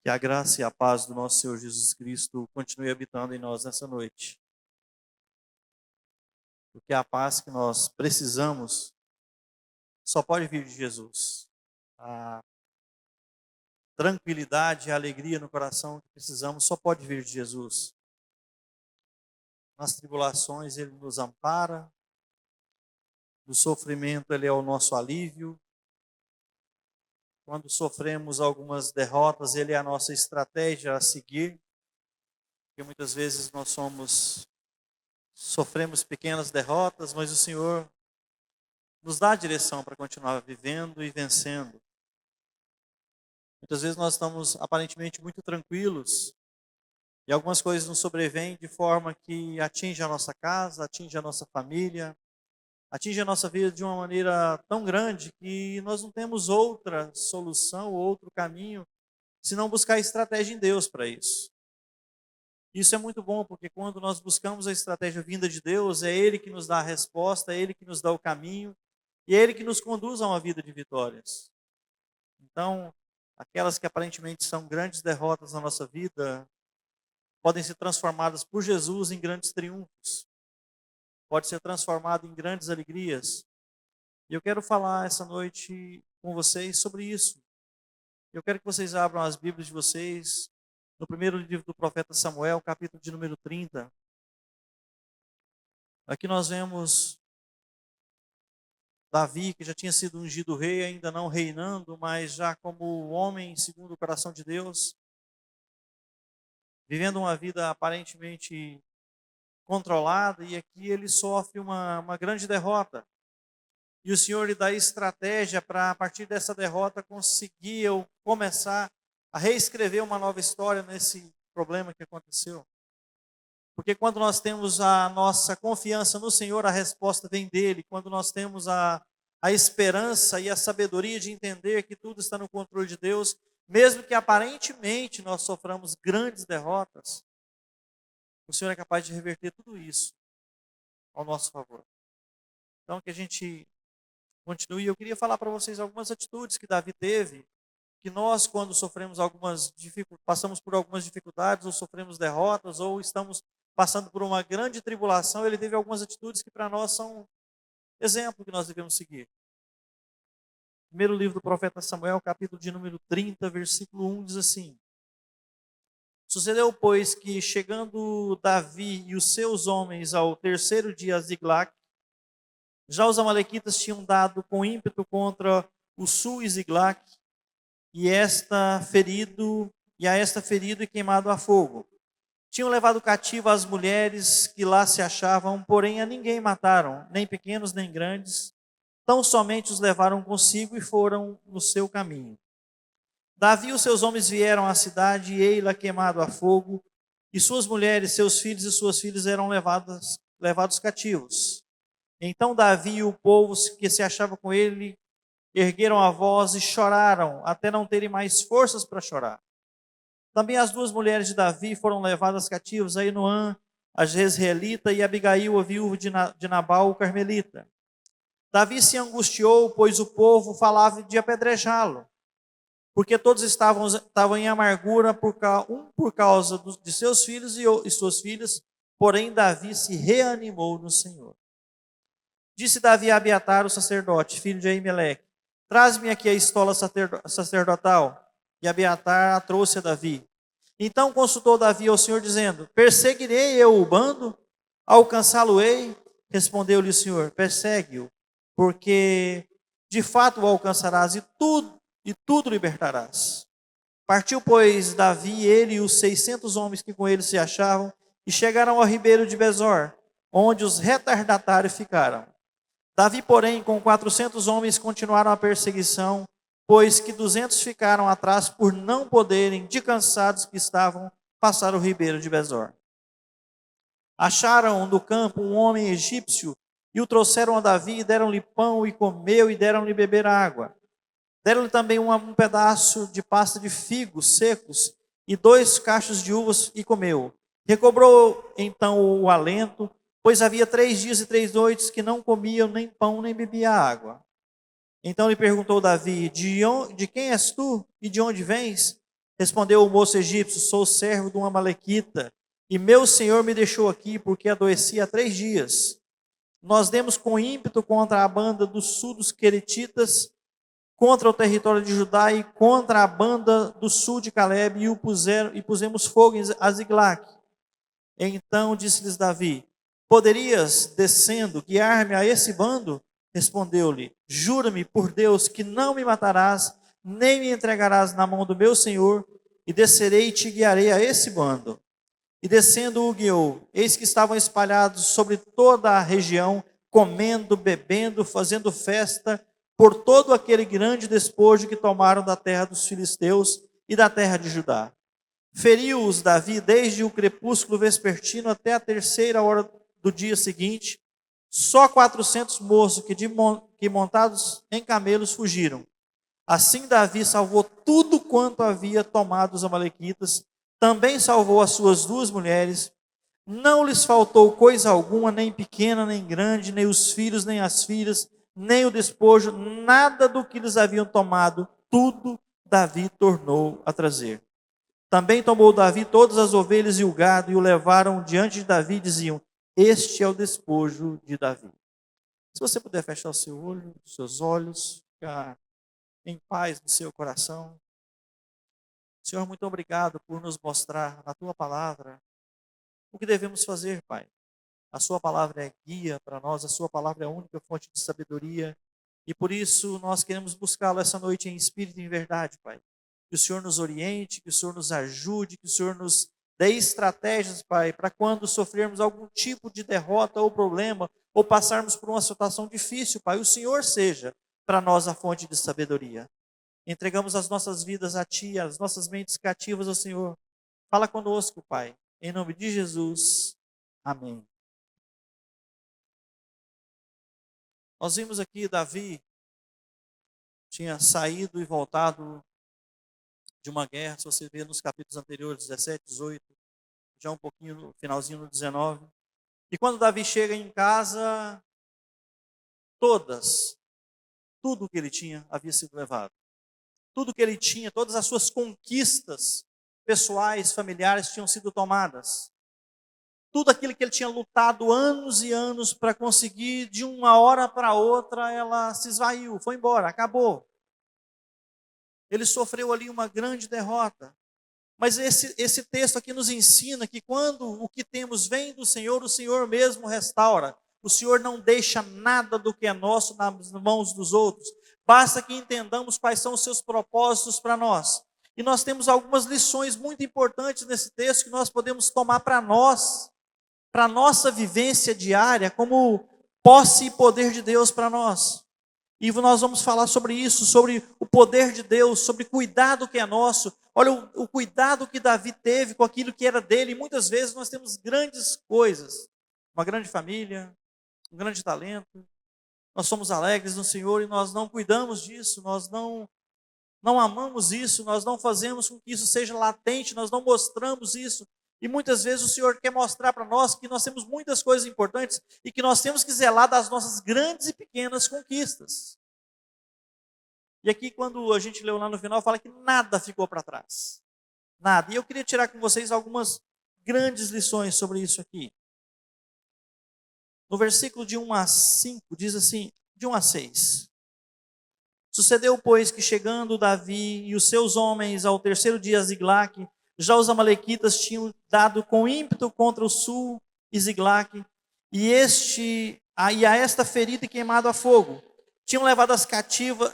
Que a graça e a paz do nosso Senhor Jesus Cristo continue habitando em nós nessa noite. Porque a paz que nós precisamos só pode vir de Jesus. A tranquilidade e a alegria no coração que precisamos só pode vir de Jesus. Nas tribulações Ele nos ampara, no sofrimento Ele é o nosso alívio. Quando sofremos algumas derrotas, Ele é a nossa estratégia a seguir. Porque muitas vezes nós sofremos pequenas derrotas, mas o Senhor nos dá a direção para continuar vivendo e vencendo. Muitas vezes nós estamos aparentemente muito tranquilos e algumas coisas nos sobrevêm de forma que atinge a nossa casa, atinge a nossa família, atinge a nossa vida de uma maneira tão grande que nós não temos outra solução, outro caminho, senão buscar estratégia em Deus para isso. Isso é muito bom, porque quando nós buscamos a estratégia vinda de Deus, é Ele que nos dá a resposta, é Ele que nos dá o caminho, e é Ele que nos conduz a uma vida de vitórias. Então, aquelas que aparentemente são grandes derrotas na nossa vida, podem ser transformadas por Jesus em grandes triunfos. Pode ser transformado em grandes alegrias. E eu quero falar essa noite com vocês sobre isso. Eu quero que vocês abram as Bíblias de vocês no primeiro livro do profeta Samuel, capítulo de número 30. Aqui nós vemos Davi, que já tinha sido ungido rei, ainda não reinando, mas já como homem segundo o coração de Deus, vivendo uma vida aparentemente controlada, e aqui ele sofre uma grande derrota. E o Senhor lhe dá estratégia para, a partir dessa derrota, conseguir ou começar a reescrever uma nova história nesse problema que aconteceu. Porque quando nós temos a nossa confiança no Senhor, a resposta vem dele. Quando nós temos a esperança e a sabedoria de entender que tudo está no controle de Deus, mesmo que aparentemente nós soframos grandes derrotas, o Senhor é capaz de reverter tudo isso ao nosso favor. Então, que a gente continue. Eu queria falar para vocês algumas atitudes que Davi teve, que nós, quando sofremos passamos por algumas dificuldades, ou sofremos derrotas, ou estamos passando por uma grande tribulação, ele teve algumas atitudes que para nós são exemplo que nós devemos seguir. Primeiro livro do profeta Samuel, capítulo de número 30, versículo 1, diz assim: Sucedeu, pois, que chegando Davi e os seus homens ao terceiro dia a Ziglag, já os amalequitas tinham dado com ímpeto contra o sul e Ziglag, e a esta ferido e queimado a fogo. Tinham levado cativo as mulheres que lá se achavam, porém a ninguém mataram, nem pequenos nem grandes, tão somente os levaram consigo e foram no seu caminho. Davi e os seus homens vieram à cidade, e ei-la queimado a fogo, e suas mulheres, seus filhos e suas filhas eram levados cativos. Então Davi e o povo que se achava com ele ergueram a voz e choraram, até não terem mais forças para chorar. Também as duas mulheres de Davi foram levadas cativas, Ainoã, a jezreelita, e Abigail, a viúva de Nabal, o carmelita. Davi se angustiou, pois o povo falava de apedrejá-lo, porque todos estavam em amargura, um por causa de seus filhos e suas filhas, porém Davi se reanimou no Senhor. Disse Davi a Abiatar, o sacerdote, filho de Aimeleque: Traz-me aqui a estola sacerdotal. E Abiatar a trouxe a Davi. Então consultou Davi ao Senhor, dizendo: Perseguirei eu o bando? Alcançá-lo-ei? Respondeu-lhe o Senhor: Persegue-o, porque de fato o alcançarás e tudo libertarás. Partiu, pois, Davi, ele e os 600 homens que com ele se achavam, e chegaram ao ribeiro de Besor, onde os retardatários ficaram. Davi, porém, com 400 homens continuaram a perseguição, pois que 200 ficaram atrás por não poderem, de cansados que estavam, passar o ribeiro de Besor. Acharam no campo um homem egípcio e o trouxeram a Davi, e deram-lhe pão e comeu, e deram-lhe beber água. Deram-lhe também um pedaço de pasta de figos secos e 2 cachos de uvas, e comeu. Recobrou então o alento, pois havia 3 dias e 3 noites que não comiam nem pão nem bebia água. Então lhe perguntou Davi: de quem és tu e de onde vens? Respondeu o moço egípcio: sou servo de uma amalequita, e meu senhor me deixou aqui porque adoeci há 3 dias. Nós demos com ímpeto contra a banda do sul dos queretitas, contra o território de Judá e contra a banda do sul de Caleb, e pusemos fogo a Ziglague. Então disse-lhes Davi: poderias, descendo, guiar-me a esse bando? Respondeu-lhe: jura-me por Deus que não me matarás, nem me entregarás na mão do meu senhor, e descerei e te guiarei a esse bando. E descendo o guiou, eis que estavam espalhados sobre toda a região, comendo, bebendo, fazendo festa, por todo aquele grande despojo que tomaram da terra dos filisteus e da terra de Judá. Feriu-os Davi desde o crepúsculo vespertino até a 3ª hora do dia seguinte. Só 400 moços que montados em camelos fugiram. Assim Davi salvou tudo quanto havia tomado os amalequitas. Também salvou as suas 2 mulheres. Não lhes faltou coisa alguma, nem pequena, nem grande, nem os filhos, nem as filhas, nem o despojo, nada do que eles haviam tomado. Tudo Davi tornou a trazer. Também tomou Davi todas as ovelhas e o gado, e o levaram diante de Davi, e diziam: este é o despojo de Davi. Se você puder fechar o seu olho, os seus olhos, ficar em paz no seu coração. Senhor, muito obrigado por nos mostrar na Tua palavra o que devemos fazer, Pai. A Sua palavra é guia para nós, a Sua palavra é a única fonte de sabedoria, e por isso nós queremos buscá-lo essa noite em espírito e em verdade, Pai. Que o Senhor nos oriente, que o Senhor nos ajude, que o Senhor nos dê estratégias, Pai, para quando sofrermos algum tipo de derrota ou problema, ou passarmos por uma situação difícil, Pai, o Senhor seja para nós a fonte de sabedoria. Entregamos as nossas vidas a Ti, as nossas mentes cativas ao Senhor. Fala conosco, Pai, em nome de Jesus. Amém. Nós vimos aqui Davi tinha saído e voltado de uma guerra, se você ver nos capítulos anteriores, 17, 18, já um pouquinho no finalzinho no 19. E quando Davi chega em casa, tudo que ele tinha havia sido levado. Tudo que ele tinha, todas as suas conquistas pessoais, familiares tinham sido tomadas. Tudo aquilo que ele tinha lutado anos e anos para conseguir, de uma hora para outra, ela se esvaiu, foi embora, acabou. Ele sofreu ali uma grande derrota. Mas esse texto aqui nos ensina que quando o que temos vem do Senhor, o Senhor mesmo restaura. O Senhor não deixa nada do que é nosso nas mãos dos outros. Basta que entendamos quais são os seus propósitos para nós. E nós temos algumas lições muito importantes nesse texto que nós podemos tomar para nós, para a nossa vivência diária, como posse e poder de Deus para nós. E nós vamos falar sobre isso, sobre o poder de Deus, sobre cuidado que é nosso. Olha o cuidado que Davi teve com aquilo que era dele. E muitas vezes nós temos grandes coisas, uma grande família, um grande talento. Nós somos alegres no Senhor e nós não cuidamos disso, nós não amamos isso, nós não fazemos com que isso seja latente, nós não mostramos isso. E muitas vezes o Senhor quer mostrar para nós que nós temos muitas coisas importantes e que nós temos que zelar das nossas grandes e pequenas conquistas. E aqui, quando a gente leu lá no final, fala que nada ficou para trás. Nada. E eu queria tirar com vocês algumas grandes lições sobre isso aqui. No versículo de 1 a 5, diz assim, de 1 a 6. Sucedeu, pois, que chegando Davi e os seus homens ao 3º dia a Ziglague, já os amalequitas tinham dado com ímpeto contra o sul e Ziglague, e a esta ferido e queimado a fogo. Tinham levado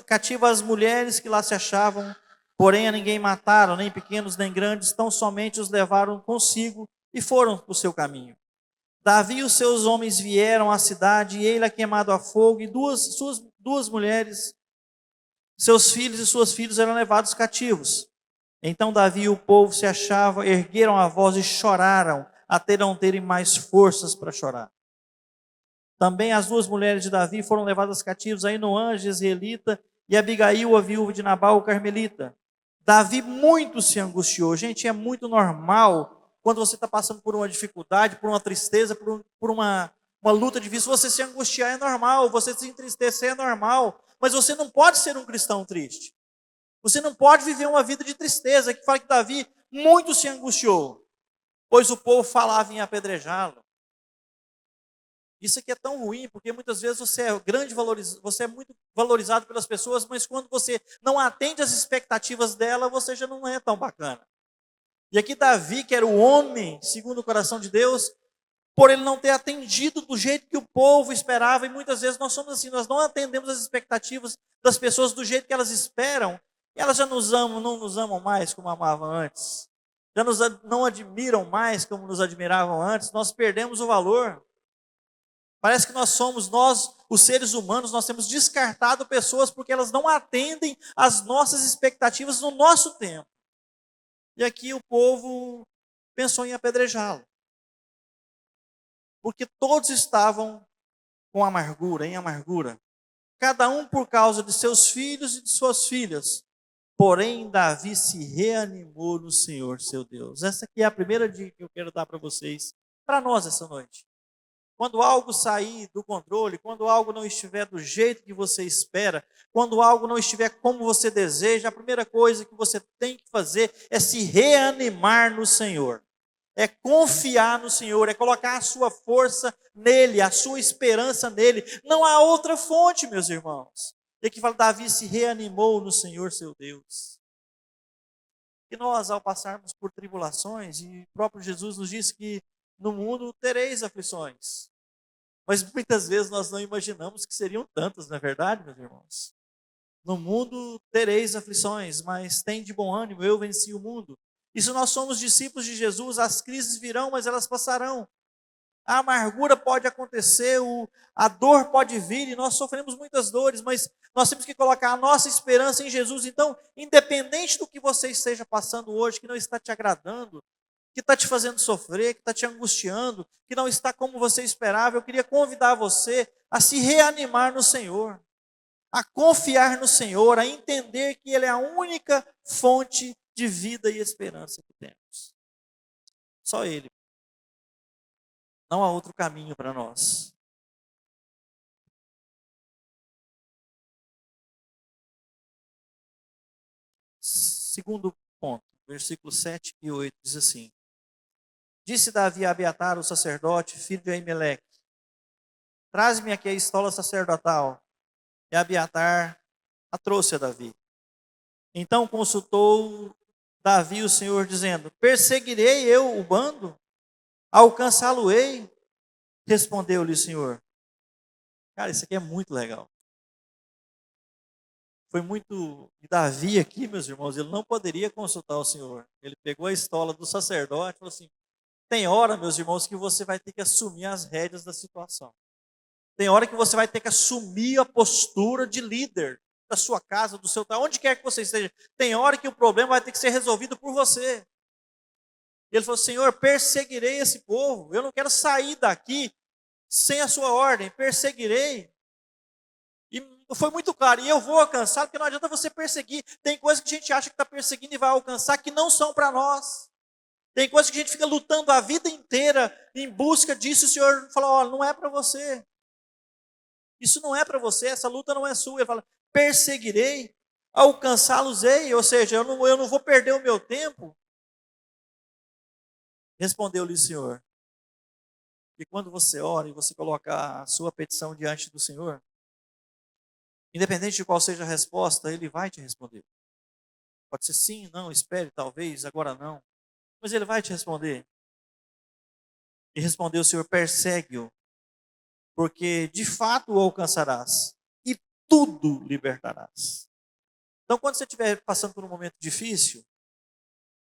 cativas as mulheres que lá se achavam, porém a ninguém mataram, nem pequenos nem grandes, tão somente os levaram consigo e foram para o seu caminho. Davi e os seus homens vieram à cidade, e ele queimado a fogo, e suas duas mulheres, seus filhos e suas filhas eram levados cativos. Então Davi e o povo se achavam, ergueram a voz e choraram, até não terem mais forças para chorar. Também as 2 mulheres de Davi foram levadas cativas, Ainoã, jezreelita, e Abigail, a viúva de Nabal, o carmelita. Davi muito se angustiou. Gente, é muito normal, quando você está passando por uma dificuldade, por uma tristeza, por uma luta difícil, você se angustiar é normal, você se entristecer é normal, mas você não pode ser um cristão triste. Você não pode viver uma vida de tristeza. Que fala que Davi muito se angustiou, pois o povo falava em apedrejá-lo. Isso aqui é tão ruim, porque muitas vezes você é muito valorizado pelas pessoas, mas quando você não atende às expectativas dela, você já não é tão bacana. E aqui Davi, que era o homem segundo o coração de Deus, por ele não ter atendido do jeito que o povo esperava, e muitas vezes nós somos assim, nós não atendemos as expectativas das pessoas do jeito que elas esperam, e elas já nos amam, não nos amam mais como amavam antes, já não admiram mais como nos admiravam antes, nós perdemos o valor. Parece que nós, os seres humanos, nós temos descartado pessoas porque elas não atendem às nossas expectativas no nosso tempo. E aqui o povo pensou em apedrejá-lo. Porque todos estavam com amargura, em amargura. Cada um por causa de seus filhos e de suas filhas. Porém, Davi se reanimou no Senhor, seu Deus. Essa aqui é a primeira dica que eu quero dar para vocês, para nós essa noite. Quando algo sair do controle, quando algo não estiver do jeito que você espera, quando algo não estiver como você deseja, a primeira coisa que você tem que fazer é se reanimar no Senhor. É confiar no Senhor, é colocar a sua força nele, a sua esperança nele. Não há outra fonte, meus irmãos. E aqui fala, Davi se reanimou no Senhor, seu Deus. E nós, ao passarmos por tribulações, e o próprio Jesus nos disse que no mundo tereis aflições. Mas muitas vezes nós não imaginamos que seriam tantas, não é verdade, meus irmãos? No mundo tereis aflições, mas tem de bom ânimo, eu venci o mundo. E se nós somos discípulos de Jesus, as crises virão, mas elas passarão. A amargura pode acontecer, a dor pode vir, e nós sofremos muitas dores, mas nós temos que colocar a nossa esperança em Jesus. Então, independente do que você esteja passando hoje, que não está te agradando, que está te fazendo sofrer, que está te angustiando, que não está como você esperava, eu queria convidar você a se reanimar no Senhor, a confiar no Senhor, a entender que Ele é a única fonte de vida e esperança que temos. Só Ele. Não há outro caminho para nós. Segundo ponto, versículos 7 e 8 diz assim: Disse Davi a Abiatar, o sacerdote, filho de Aimeleque: Traze-me aqui a estola sacerdotal. E Abiatar a trouxe a Davi. Então consultou Davi o Senhor, dizendo: Perseguirei eu o bando? Alcançá-lo-ei? Respondeu-lhe o Senhor. Cara, isso aqui é muito legal. Foi muito. E Davi aqui, meus irmãos, ele não poderia consultar o Senhor. Ele pegou a estola do sacerdote e falou assim: Tem hora, meus irmãos, que você vai ter que assumir as rédeas da situação. Tem hora que você vai ter que assumir a postura de líder da sua casa, do seu trabalho, onde quer que você esteja. Tem hora que o problema vai ter que ser resolvido por você. Ele falou: Senhor, perseguirei esse povo. Eu não quero sair daqui sem a sua ordem. Perseguirei. E foi muito claro. E eu vou alcançar, porque não adianta você perseguir. Tem coisas que a gente acha que está perseguindo e vai alcançar que não são para nós. Tem coisas que a gente fica lutando a vida inteira em busca disso. O Senhor falou: Ó, não é para você. Isso não é para você, essa luta não é sua. Ele fala: perseguirei, alcançá-los-ei, ou seja, eu não vou perder o meu tempo. Respondeu-lhe o Senhor: e quando você ora e você coloca a sua petição diante do Senhor, independente de qual seja a resposta, Ele vai te responder. Pode ser sim, não, espere, talvez, agora não. Mas Ele vai te responder. E respondeu o Senhor: persegue-o, porque de fato o alcançarás, e tudo libertarás. Então, quando você estiver passando por um momento difícil,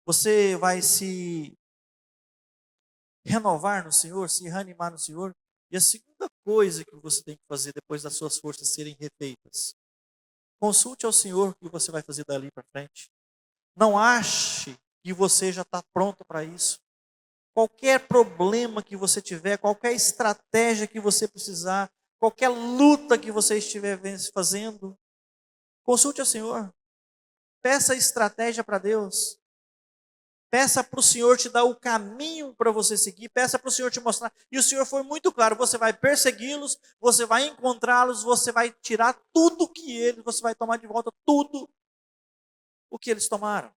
você vai se renovar no Senhor, se reanimar no Senhor. E a segunda coisa que você tem que fazer depois das suas forças serem refeitas: consulte ao Senhor o que você vai fazer dali para frente. Não ache que você já está pronto para isso. Qualquer problema que você tiver, qualquer estratégia que você precisar, qualquer luta que você estiver fazendo, consulte ao Senhor. Peça estratégia para Deus. Peça para o Senhor te dar o caminho para você seguir. Peça para o Senhor te mostrar. E o Senhor foi muito claro: você vai persegui-los, você vai encontrá-los, você vai tirar tudo que eles, você vai tomar de volta tudo. o que eles tomaram.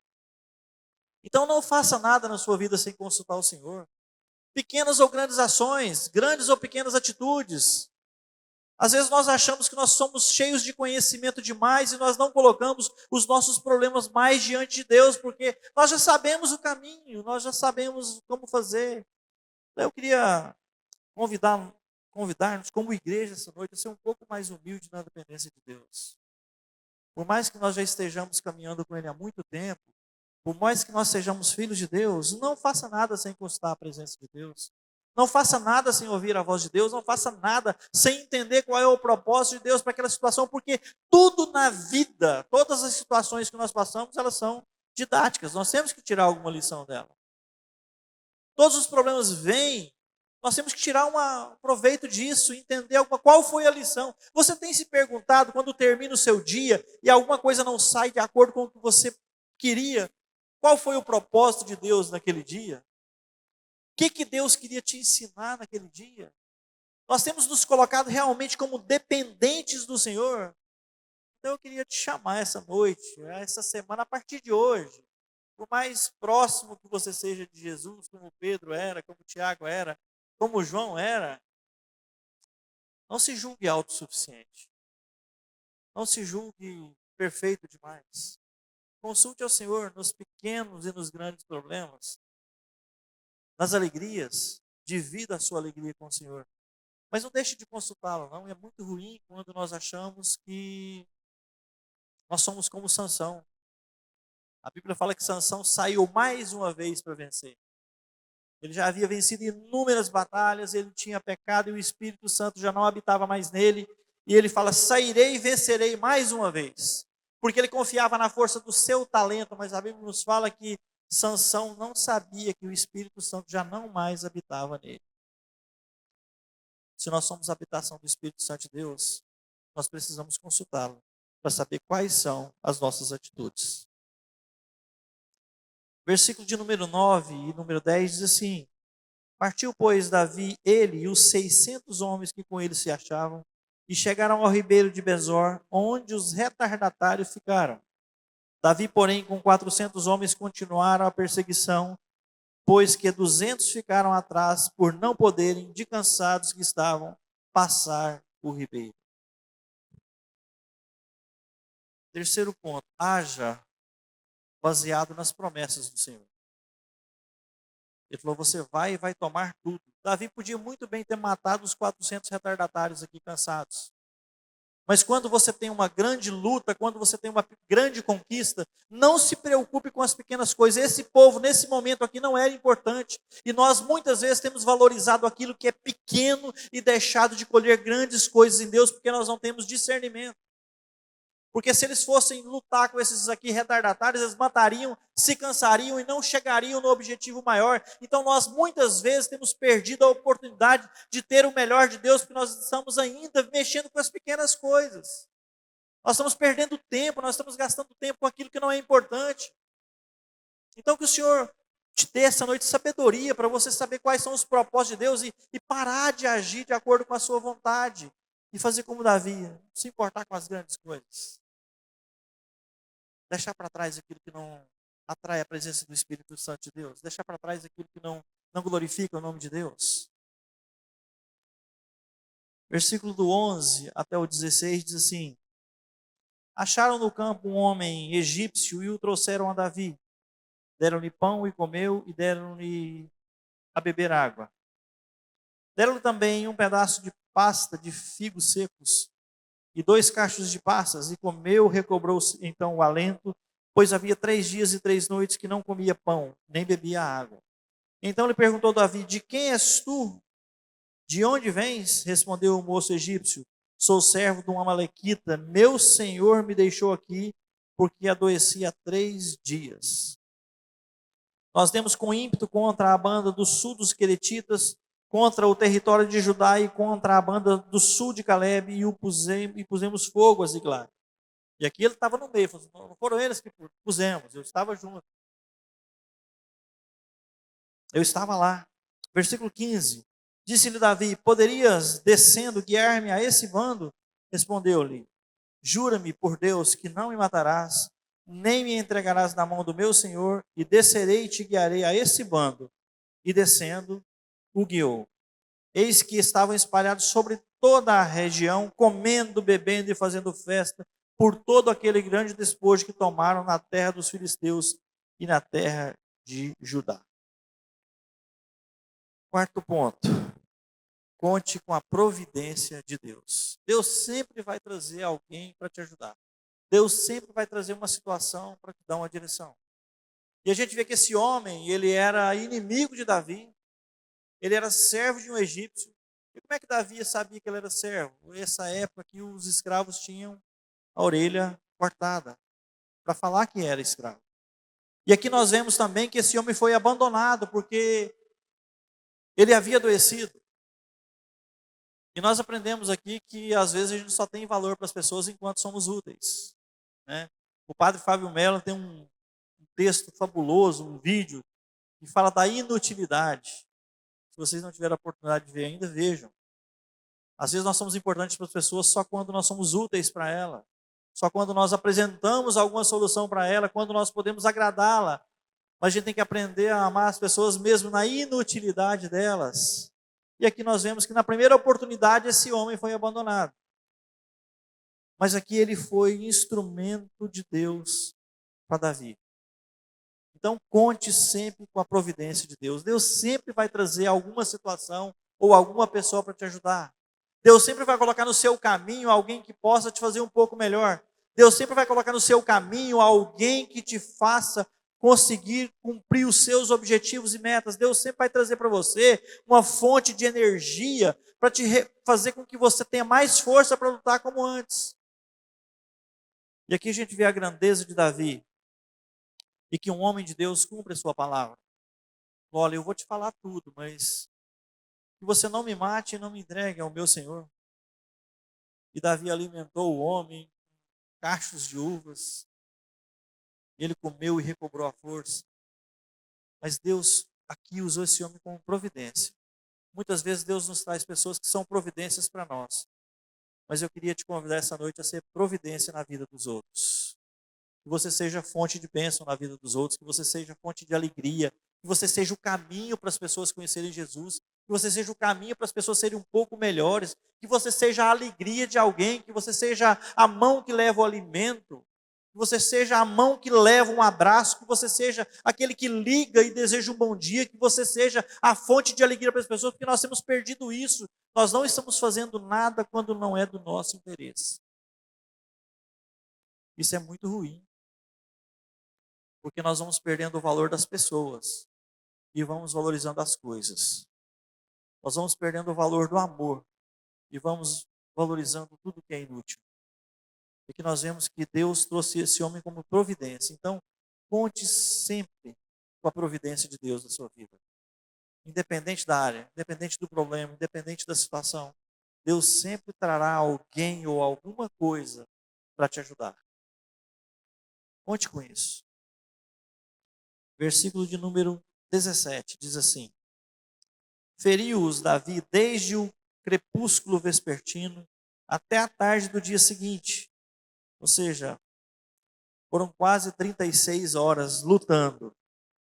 Então não faça nada na sua vida sem consultar o Senhor. Pequenas ou grandes ações, grandes ou pequenas atitudes. Às vezes nós achamos que nós somos cheios de conhecimento demais e nós não colocamos os nossos problemas mais diante de Deus, porque nós já sabemos o caminho, nós já sabemos como fazer. Eu queria convidar-nos como igreja essa noite a ser um pouco mais humilde na dependência de Deus. Por mais que nós já estejamos caminhando com Ele há muito tempo, por mais que nós sejamos filhos de Deus, não faça nada sem consultar a presença de Deus. Não faça nada sem ouvir a voz de Deus, não faça nada sem entender qual é o propósito de Deus para aquela situação, porque tudo na vida, todas as situações que nós passamos, elas são didáticas, nós temos que tirar alguma lição dela. Todos os problemas vêm, nós temos que tirar um proveito disso, entender qual foi a lição. Você tem se perguntado, quando termina o seu dia e alguma coisa não sai de acordo com o que você queria, qual foi o propósito de Deus naquele dia? O que Deus queria te ensinar naquele dia? Nós temos nos colocado realmente como dependentes do Senhor. Então eu queria te chamar essa noite, essa semana, a partir de hoje, por mais próximo que você seja de Jesus, como Pedro era, como Tiago era, como João era, não se julgue autossuficiente. Não se julgue perfeito demais. Consulte ao Senhor nos pequenos e nos grandes problemas. Nas alegrias, divida a sua alegria com o Senhor. Mas não deixe de consultá-lo, não. É muito ruim quando nós achamos que nós somos como Sansão. A Bíblia fala que Sansão saiu mais uma vez para vencer. Ele já havia vencido inúmeras batalhas, ele tinha pecado e o Espírito Santo já não habitava mais nele. E ele fala, sairei e vencerei mais uma vez. Porque ele confiava na força do seu talento, mas a Bíblia nos fala que Sansão não sabia que o Espírito Santo já não mais habitava nele. Se nós somos a habitação do Espírito Santo de Deus, nós precisamos consultá-lo para saber quais são as nossas atitudes. Versículo de número 9 e número 10 diz assim: Partiu, pois, Davi, ele e os 600 homens que com ele se achavam, e chegaram ao ribeiro de Besor, onde os retardatários ficaram. Davi, porém, com 400 homens continuaram a perseguição, pois que 200 ficaram atrás por não poderem, de cansados que estavam, passar o ribeiro. Terceiro ponto, haja baseado nas promessas do Senhor. Ele falou, você vai e vai tomar tudo. Davi podia muito bem ter matado os 400 retardatários aqui cansados. Mas quando você tem uma grande luta, quando você tem uma grande conquista, não se preocupe com as pequenas coisas. Esse povo, nesse momento aqui, não era importante. E nós, muitas vezes, temos valorizado aquilo que é pequeno e deixado de colher grandes coisas em Deus, porque nós não temos discernimento. Porque se eles fossem lutar com esses aqui retardatários, eles matariam, se cansariam e não chegariam no objetivo maior. Então nós muitas vezes temos perdido a oportunidade de ter o melhor de Deus, porque nós estamos ainda mexendo com as pequenas coisas. Nós estamos perdendo tempo, nós estamos gastando tempo com aquilo que não é importante. Então que o Senhor te dê essa noite sabedoria para você saber quais são os propósitos de Deus e parar de agir de acordo com a sua vontade. E fazer como Davi, não se importar com as grandes coisas. Deixar para trás aquilo que não atrai a presença do Espírito Santo de Deus. Deixar para trás aquilo que não glorifica o nome de Deus. Versículo do 11 até o 16 diz assim: Acharam no campo um homem egípcio e o trouxeram a Davi. Deram-lhe pão e comeu e deram-lhe a beber água. Deram-lhe também um pedaço de pasta de figos secos e 2 cachos de passas, e comeu, recobrou então o alento, pois havia 3 dias e 3 noites que não comia pão, nem bebia água. Então lhe perguntou Davi, de quem és tu? De onde vens? Respondeu o moço egípcio, sou servo de um amalequita, meu senhor me deixou aqui, porque adoeci há 3 dias. Nós demos com ímpeto contra a banda do sul dos queretitas, contra o território de Judá e contra a banda do sul de Caleb e pusemos fogo a Ziglag. E aqui ele estava no meio, falou, não foram eles que pusemos, eu estava junto. Eu estava lá. Versículo 15. Disse-lhe Davi, poderias, descendo, guiar-me a esse bando? Respondeu-lhe, jura-me por Deus que não me matarás, nem me entregarás na mão do meu senhor, e descerei e te guiarei a esse bando. E descendo, o guiou. Eis que estavam espalhados sobre toda a região, comendo, bebendo e fazendo festa, por todo aquele grande despojo que tomaram na terra dos filisteus e na terra de Judá. Quarto ponto. Conte com a providência de Deus. Deus sempre vai trazer alguém para te ajudar. Deus sempre vai trazer uma situação para te dar uma direção. E a gente vê que esse homem, ele era inimigo de Davi, ele era servo de um egípcio. E como é que Davi sabia que ele era servo? Nessa época que os escravos tinham a orelha cortada, para falar que era escravo. E aqui nós vemos também que esse homem foi abandonado, porque ele havia adoecido. E nós aprendemos aqui que às vezes a gente só tem valor para as pessoas enquanto somos úteis, né? O padre Fábio Mello tem um texto fabuloso, um vídeo, que fala da inutilidade. Se vocês não tiveram a oportunidade de ver ainda, vejam. Às vezes nós somos importantes para as pessoas só quando nós somos úteis para ela, só quando nós apresentamos alguma solução para ela, quando nós podemos agradá-la. Mas a gente tem que aprender a amar as pessoas mesmo na inutilidade delas. E aqui nós vemos que na primeira oportunidade esse homem foi abandonado. Mas aqui ele foi instrumento de Deus para Davi. Então conte sempre com a providência de Deus. Deus sempre vai trazer alguma situação ou alguma pessoa para te ajudar. Deus sempre vai colocar no seu caminho alguém que possa te fazer um pouco melhor. Deus sempre vai colocar no seu caminho alguém que te faça conseguir cumprir os seus objetivos e metas. Deus sempre vai trazer para você uma fonte de energia para te fazer com que você tenha mais força para lutar como antes. E aqui a gente vê a grandeza de Davi e que um homem de Deus cumpre a sua palavra. Olha, eu vou te falar tudo, mas que você não me mate e não me entregue ao meu Senhor. E Davi alimentou o homem, cachos de uvas. Ele comeu e recobrou a força. Mas Deus aqui usou esse homem como providência. Muitas vezes Deus nos traz pessoas que são providências para nós. Mas eu queria te convidar essa noite a ser providência na vida dos outros. Que você seja fonte de bênção na vida dos outros, que você seja fonte de alegria, que você seja o caminho para as pessoas conhecerem Jesus, que você seja o caminho para as pessoas serem um pouco melhores, que você seja a alegria de alguém, que você seja a mão que leva o alimento, que você seja a mão que leva um abraço, que você seja aquele que liga e deseja um bom dia, que você seja a fonte de alegria para as pessoas, porque nós temos perdido isso. Nós não estamos fazendo nada quando não é do nosso interesse. Isso é muito ruim. Porque nós vamos perdendo o valor das pessoas e vamos valorizando as coisas. Nós vamos perdendo o valor do amor e vamos valorizando tudo que é inútil. E que nós vemos que Deus trouxe esse homem como providência. Então, conte sempre com a providência de Deus na sua vida. Independente da área, independente do problema, independente da situação, Deus sempre trará alguém ou alguma coisa para te ajudar. Conte com isso. Versículo de número 17, diz assim: Feriu-os Davi desde o crepúsculo vespertino até a tarde do dia seguinte. Ou seja, foram quase 36 horas lutando.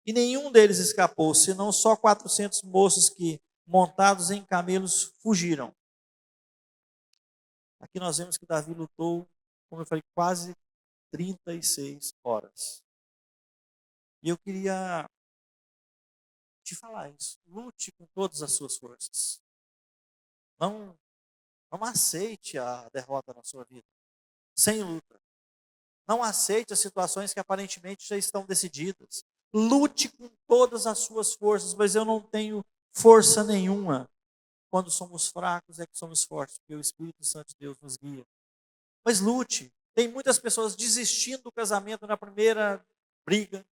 E nenhum deles escapou, senão só 400 moços que, montados em camelos, fugiram. Aqui nós vemos que Davi lutou, como eu falei, quase 36 horas. E eu queria te falar isso. Lute com todas as suas forças. Não aceite a derrota na sua vida. Sem luta. Não aceite as situações que aparentemente já estão decididas. Lute com todas as suas forças, mas eu não tenho força nenhuma. Quando somos fracos é que somos fortes, porque o Espírito Santo de Deus nos guia. Mas lute. Tem muitas pessoas desistindo do casamento na primeira briga.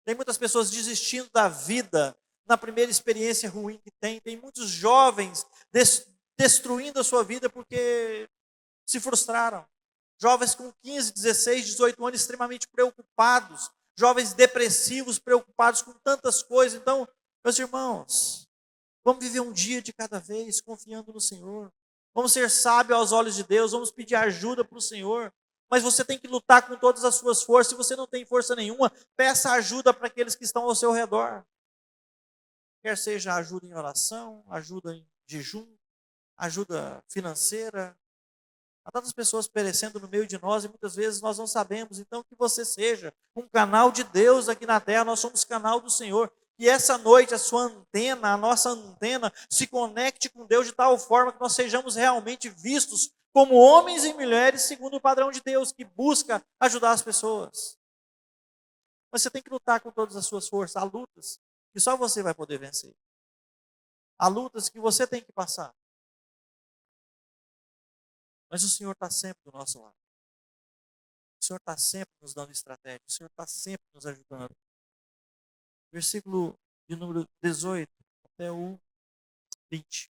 Tem muitas pessoas desistindo da vida na primeira experiência ruim que tem. Tem muitos jovens destruindo a sua vida porque se frustraram. Jovens com 15, 16, 18 anos extremamente preocupados. Jovens depressivos, preocupados com tantas coisas. Então, meus irmãos, vamos viver um dia de cada vez, confiando no Senhor. Vamos ser sábios aos olhos de Deus, vamos pedir ajuda para o Senhor. Mas você tem que lutar com todas as suas forças. Se você não tem força nenhuma, peça ajuda para aqueles que estão ao seu redor. Quer seja ajuda em oração, ajuda em jejum, ajuda financeira. Há tantas pessoas perecendo no meio de nós e muitas vezes nós não sabemos. Então, que você seja um canal de Deus aqui na terra. Nós somos canal do Senhor. E essa noite a sua antena, a nossa antena, se conecte com Deus de tal forma que nós sejamos realmente vistos como homens e mulheres segundo o padrão de Deus, que busca ajudar as pessoas. Mas você tem que lutar com todas as suas forças. Há lutas que só você vai poder vencer. Há lutas que você tem que passar. Mas o Senhor está sempre do nosso lado. O Senhor está sempre nos dando estratégia. O Senhor está sempre nos ajudando. Versículo de número 18 até o 20.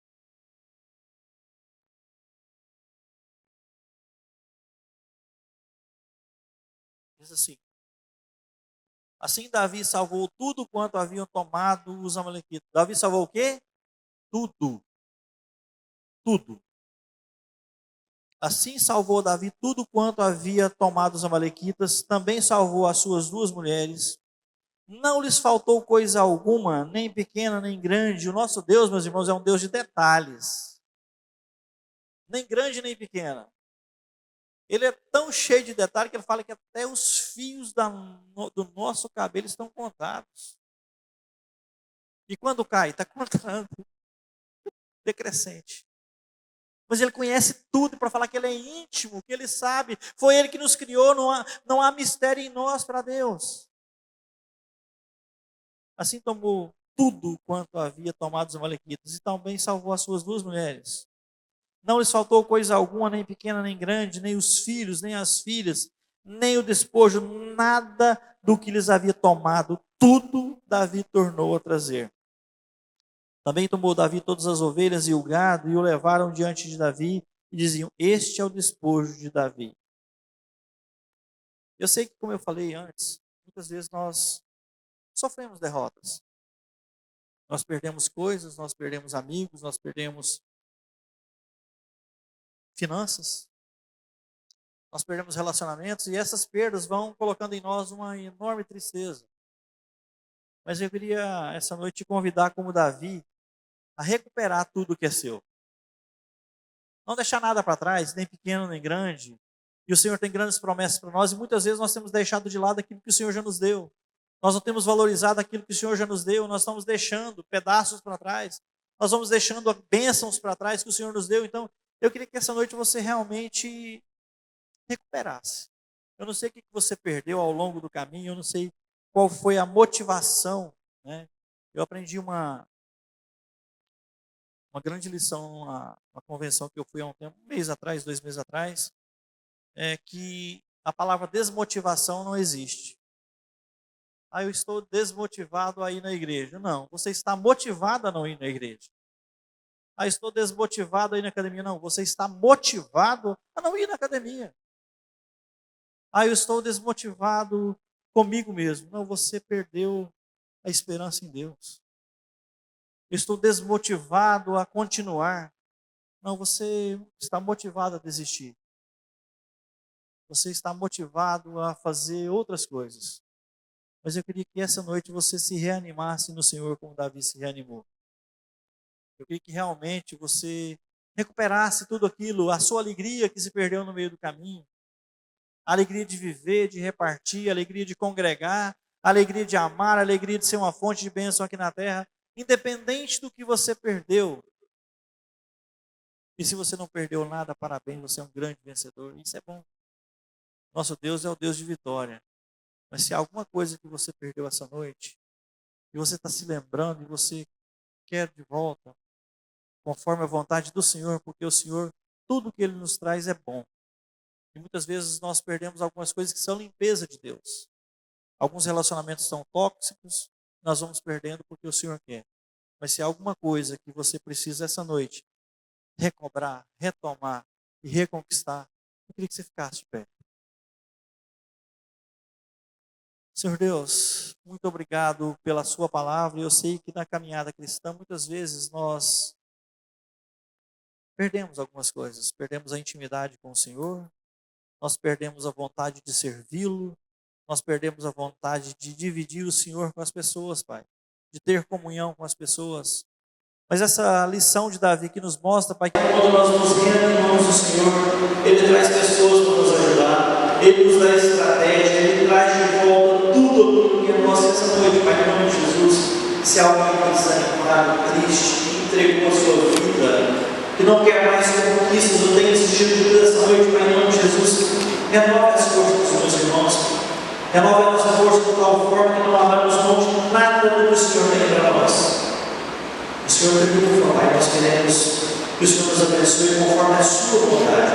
Diz assim: Assim Davi salvou tudo quanto haviam tomado os amalequitas. Davi salvou o quê? Tudo. Tudo. Assim salvou Davi tudo quanto havia tomado os amalequitas. Também salvou as suas duas mulheres. Não lhes faltou coisa alguma, nem pequena, nem grande. O nosso Deus, meus irmãos, é um Deus de detalhes. Nem grande, nem pequena. Ele é tão cheio de detalhes que ele fala que até os fios do nosso cabelo estão contados. E quando cai? Está contando. Decrescente. Mas ele conhece tudo para falar que ele é íntimo, que ele sabe. Foi ele que nos criou, não há mistério em nós para Deus. Assim tomou tudo quanto havia tomado os amalequitas e também salvou as suas duas mulheres. Não lhes faltou coisa alguma, nem pequena, nem grande, nem os filhos, nem as filhas, nem o despojo, nada do que lhes havia tomado. Tudo Davi tornou a trazer. Também tomou Davi todas as ovelhas e o gado e o levaram diante de Davi e diziam: Este é o despojo de Davi. Eu sei que, como eu falei antes, muitas vezes nós sofremos derrotas. Nós perdemos coisas, nós perdemos amigos, nós perdemos finanças, nós perdemos relacionamentos e essas perdas vão colocando em nós uma enorme tristeza. Mas eu queria essa noite te convidar, como Davi, a recuperar tudo que é seu. Não deixar nada para trás, nem pequeno nem grande. E o Senhor tem grandes promessas para nós e muitas vezes nós temos deixado de lado aquilo que o Senhor já nos deu. Nós não temos valorizado aquilo que o Senhor já nos deu, nós estamos deixando pedaços para trás. Nós vamos deixando bênçãos para trás que o Senhor nos deu. Então, eu queria que essa noite você realmente recuperasse. Eu não sei o que você perdeu ao longo do caminho, eu não sei qual foi a motivação, né? Eu aprendi uma grande lição numa convenção que eu fui há um tempo, um mês atrás, 2 meses atrás, é que a palavra desmotivação não existe. Eu estou desmotivado a ir na igreja. Não, você está motivado a não ir na igreja. Estou desmotivado a ir na academia. Não, você está motivado a não ir na academia. Eu estou desmotivado comigo mesmo. Não, você perdeu a esperança em Deus. Eu estou desmotivado a continuar. Não, você está motivado a desistir. Você está motivado a fazer outras coisas. Mas eu queria que essa noite você se reanimasse no Senhor como Davi se reanimou. Eu queria que realmente você recuperasse tudo aquilo, a sua alegria que se perdeu no meio do caminho, a alegria de viver, de repartir, a alegria de congregar, a alegria de amar, a alegria de ser uma fonte de bênção aqui na terra, independente do que você perdeu. E se você não perdeu nada, parabéns, você é um grande vencedor. Isso é bom. Nosso Deus é o Deus de vitória. Mas se há alguma coisa que você perdeu essa noite, e você está se lembrando, e você quer de volta, conforme a vontade do Senhor, porque o Senhor, tudo que Ele nos traz é bom. E muitas vezes nós perdemos algumas coisas que são limpeza de Deus. Alguns relacionamentos são tóxicos, nós vamos perdendo porque o Senhor quer. Mas se há alguma coisa que você precisa essa noite recobrar, retomar e reconquistar, eu queria que você ficasse de pé. Senhor Deus, muito obrigado pela sua palavra. Eu sei que na caminhada cristã, muitas vezes nós perdemos algumas coisas. Perdemos a intimidade com o Senhor, nós perdemos a vontade de servi-lo, nós perdemos a vontade de dividir o Senhor com as pessoas, Pai, de ter comunhão com as pessoas. Mas essa lição de Davi que nos mostra, Pai, que quando nós nos rendemos do Senhor, Ele traz pessoas para nos ajudar, Ele nos dá estratégia, Ele traz de volta tudo que é nosso essa noite, Pai, em nome de Jesus. Se alguém está desanimado, triste, que entregou a sua vida, que não quer mais conquistas, não tem desistido de Deus essa noite, Pai, em nome de Jesus, renova as forças dos meus irmãos, renova a nossa força de tal forma que não abramos mão de nada do que o Senhor tem para nós. O Senhor pergunta, Pai, nós queremos que o Senhor nos abençoe conforme a sua vontade,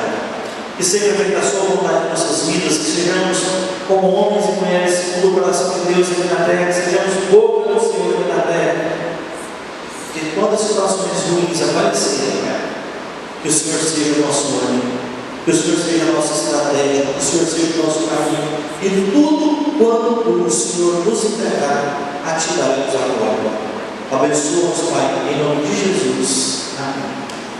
que seja feita a sua vontade em nossas vidas, que sejamos como homens e mulheres segundo o coração de Deus aqui na terra, que sejamos boca do Senhor aqui na terra, que quando as situações ruins aparecerem, Pai, que o Senhor seja o nosso ânimo, que o Senhor seja a nossa estratégia, que o Senhor seja o nosso caminho, e tudo quanto o Senhor nos entregar, a Ti daremos a glória. Abençoa-nos, Pai, em nome de Jesus.